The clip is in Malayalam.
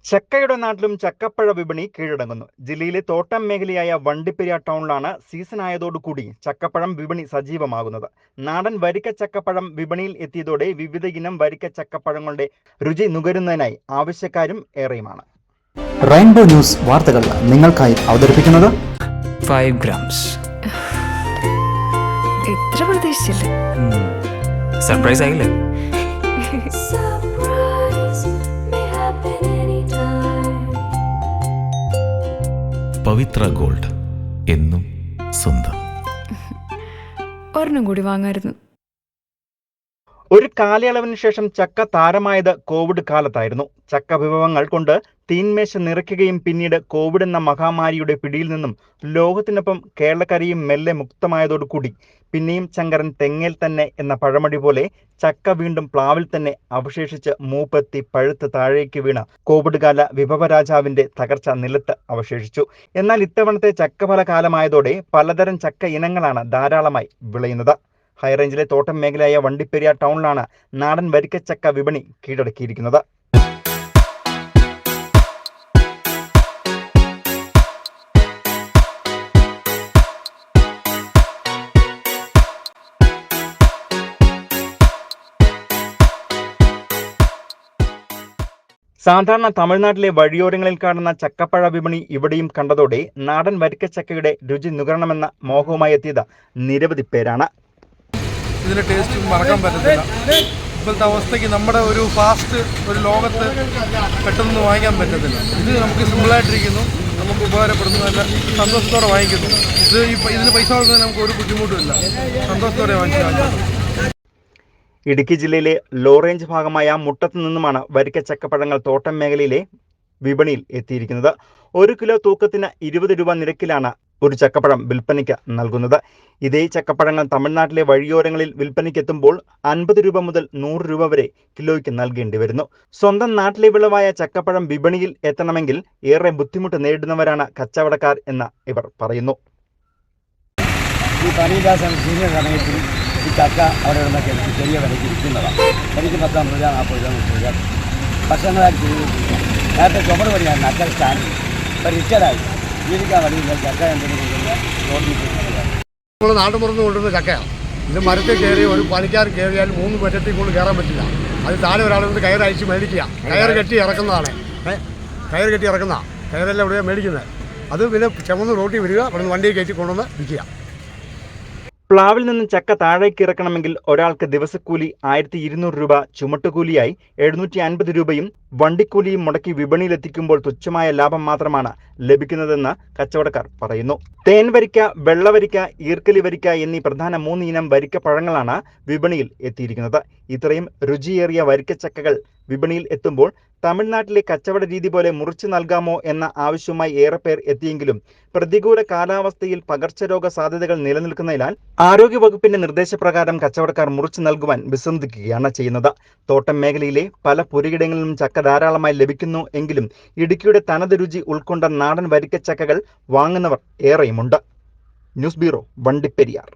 ചക്കയുടെ നാട്ടിലും ചക്കപ്പഴ വിപണി കീഴടങ്ങുന്നു. ജില്ലയിലെ തോട്ടം മേഖലയായ വണ്ടിപ്പെരിയാർ ടൗണിലാണ് സീസൺ ആയതോടുകൂടി ചക്കപ്പഴം വിപണി സജീവമാകുന്നത്. നാടൻ വരിക്ക ചക്കപ്പഴം വിപണിയിൽ എത്തിയതോടെ വിവിധ ഇനം വരിക്ക ചക്കപ്പഴങ്ങളുടെ രുചി നുകരുന്നതിനായി ആവശ്യക്കാരും ഏറെയുമാണ്. റെയിൻബോ ന്യൂസ് വാർത്തകൾ നിങ്ങൾക്കായി അവതരിപ്പിക്കുന്നത് 5 grams. ഇത്ര പ്രതീക്ഷിച്ചില്ല. സർപ്രൈസ് ആയില്ലേ? പവിത്ര ഗോൾഡ്, എന്നും സ്വന്തം. ഒരെണ്ണം കൂടി വാങ്ങായിരുന്നു. ഒരു കാലയളവിന് ശേഷം ചക്ക താരമായത് കോവിഡ് കാലത്തായിരുന്നു. ചക്ക വിഭവങ്ങൾ കൊണ്ട് തീന്മേശ നിറയ്ക്കുകയും പിന്നീട് കോവിഡ് എന്ന മഹാമാരിയുടെ പിടിയിൽ നിന്നും ലോകത്തിനൊപ്പം കേരളക്കരയും മെല്ലെ മുക്തമായതോടുകൂടി പിന്നെയും ശങ്കരൻ തെങ്ങേൽ തന്നെ എന്ന പഴമൊഴി പോലെ ചക്ക വീണ്ടും പ്ലാവിൽ തന്നെ അവശേഷിച്ച് മൂപ്പെത്തി പഴുത്ത് താഴേക്ക് വീണ കോവിഡ് കാല വിഭവരാജാവിന്റെ തകർച്ച നിലത്ത് അവശേഷിച്ചു. എന്നാൽ ഇത്തവണത്തെ ചക്കഫല കാലമായതോടെ പലതരം ചക്ക ഇനങ്ങളാണ് ധാരാളമായി വിളയുന്നത്. ഹൈറേഞ്ചിലെ തോട്ടം മേഖലയായ വണ്ടിപ്പെരിയാർ ടൗണിലാണ് നാടൻ വരിക്കച്ചക്ക വിപണി കീഴടക്കിയിരിക്കുന്നത്. സാധാരണ തമിഴ്നാട്ടിലെ വഴിയോരങ്ങളിൽ കാണുന്ന ചക്കപ്പഴ വിപണി ഇവിടെയും കണ്ടതോടെ നാടൻ വരിക്കച്ചക്കയുടെ രുചി നുകരണമെന്ന മോഹവുമായി എത്തിയത് നിരവധി പേരാണ്. ഇതിൻ്റെ ടേസ്റ്റ് മറക്കാൻ പറ്റത്തില്ല. ഇപ്പോഴത്തെ അവസ്ഥയ്ക്ക് നമ്മുടെ ഒരു ഫാസ്റ്റ് ഒരു ലോകത്ത് പെട്ടെന്ന് വാങ്ങിക്കാൻ പറ്റത്തില്ല. ഇത് നമുക്ക് സിമ്പിളായിട്ടിരിക്കുന്നു, നമുക്ക് ഉപകാരപ്പെടുന്നു, നല്ല സന്തോഷത്തോടെ വാങ്ങിക്കുന്നു. ഇതിന് പൈസ കൊടുക്കുന്നതിന് നമുക്ക് ഒരു ബുദ്ധിമുട്ടുമില്ല, സന്തോഷത്തോടെ വാങ്ങിച്ചു. ഇടുക്കി ജില്ലയിലെ ലോ റേഞ്ച് ഭാഗമായ മുട്ടത്ത് നിന്നുമാണ് വരിക്ക ചക്കപ്പഴങ്ങൾ തോട്ടം മേഖലയിലെ വിപണിയിൽ എത്തിയിരിക്കുന്നത്. 1 കിലോ തൂക്കത്തിന് 20 രൂപ നിരക്കിലാണ് ഒരു ചക്കപ്പഴം വിൽപ്പനയ്ക്ക് നൽകുന്നത്. ഇതേ ചക്കപ്പഴങ്ങൾ തമിഴ്നാട്ടിലെ വഴിയോരങ്ങളിൽ വിൽപ്പനയ്ക്കെത്തുമ്പോൾ 50 രൂപ മുതൽ 100 രൂപ വരെ കിലോയ്ക്ക് നൽകേണ്ടി വരുന്നു. സ്വന്തം നാട്ടിലെ വിളവായ ചക്കപ്പഴം വിപണിയിൽ എത്തണമെങ്കിൽ ഏറെ ബുദ്ധിമുട്ട് നേരിടുന്നവരാണ് കച്ചവടക്കാർ എന്ന് ഇവർ പറയുന്നു. ഈ ചക്ക അവിടെ നിന്നൊക്കെ എനിക്ക് ചെറിയ വിലയ്ക്ക് വിൽക്കുന്നതാണ്. എനിക്ക് 10 രൂപ 40 രൂപ 30 രൂപ വർഷങ്ങളായിട്ട് ചെയ്തിട്ടില്ല. നേരത്തെ ചുമട് പണിയായിരുന്നു അക്കൽ സ്റ്റാൻഡിൽ. ഇപ്പോൾ റിച്ചറായി ജീവിക്കാൻ വഴിയില്ല. ചക്ക എന്തെങ്കിലും നമ്മൾ നാട്ടുപുറത്ത് കൊണ്ടുവരുന്ന ചക്കയാണ്. ഇത് മരത്തിൽ കയറി ഒരു പണിക്കാർ കയറിയാൽ 3 പറ്റത്തിൽ കൊണ്ട് കയറാൻ പറ്റില്ല. അത് താഴെ ഒരാളെ കയർ അയച്ച് മേടിക്കുക. കയർ കെട്ടി ഇറക്കുന്നതാണ്. കയർ കെട്ടി ഇറക്കുന്ന കയറെല്ലാം ഇവിടെ മേടിക്കുന്നത്. അത് പിന്നെ ചുമന്ന് റോട്ടിൽ വരിക, അവിടെ വണ്ടിയിൽ കയറ്റി കൊണ്ടുവന്ന് വിൽക്കുക. പ്ലാവിൽ നിന്ന് ചക്ക താഴേക്ക് ഇറക്കണമെങ്കിൽ ഒരാൾക്ക് ദിവസക്കൂലി 1200 രൂപ, ചുമട്ടുകൂലിയായി 750 രൂപയും വണ്ടിക്കൂലിയും മുടക്കി വിപണിയിലെത്തിക്കുമ്പോൾ തുച്ഛമായ ലാഭം മാത്രമാണ് ലഭിക്കുന്നതെന്ന് കച്ചവടക്കാർ പറയുന്നു. തേൻ വരിക്ക, വെള്ളവരിക്ക, ഈർക്കലി വരിക്ക എന്നീ പ്രധാന 3 ഇനം വരിക്ക പഴങ്ങളാണ് വിപണിയിൽ എത്തിയിരിക്കുന്നത്. ഇത്രയും രുചിയേറിയ വരിക്കച്ചക്കകൾ വിപണിയിൽ എത്തുമ്പോൾ തമിഴ്നാട്ടിലെ കച്ചവട രീതി പോലെ മുറിച്ചു നൽകാമോ എന്ന ആവശ്യവുമായി ഏറെ പേർ എത്തിയെങ്കിലും പ്രതികൂല കാലാവസ്ഥയിൽ പകർച്ചരോഗ സാധ്യതകൾ നിലനിൽക്കുന്നതിനാൽ ആരോഗ്യവകുപ്പിന്റെ നിർദ്ദേശപ്രകാരം കച്ചവടക്കാർ മുറിച്ചു നൽകുവാൻ വിസമ്മതിക്കുകയാണ് ചെയ്യുന്നത്. തോട്ടം മേഖലയിലെ പല പുരയിടങ്ങളിലും ചക്ക ധാരാളമായി ലഭിക്കുന്നു എങ്കിലും ഇടുക്കിയുടെ തനത് രുചി ഉൾക്കൊണ്ട നാടൻ വരിക്കച്ചക്കകൾ വാങ്ങുന്നവർ ഏറെയുമുണ്ട്. News bureau, Vandiperiyar.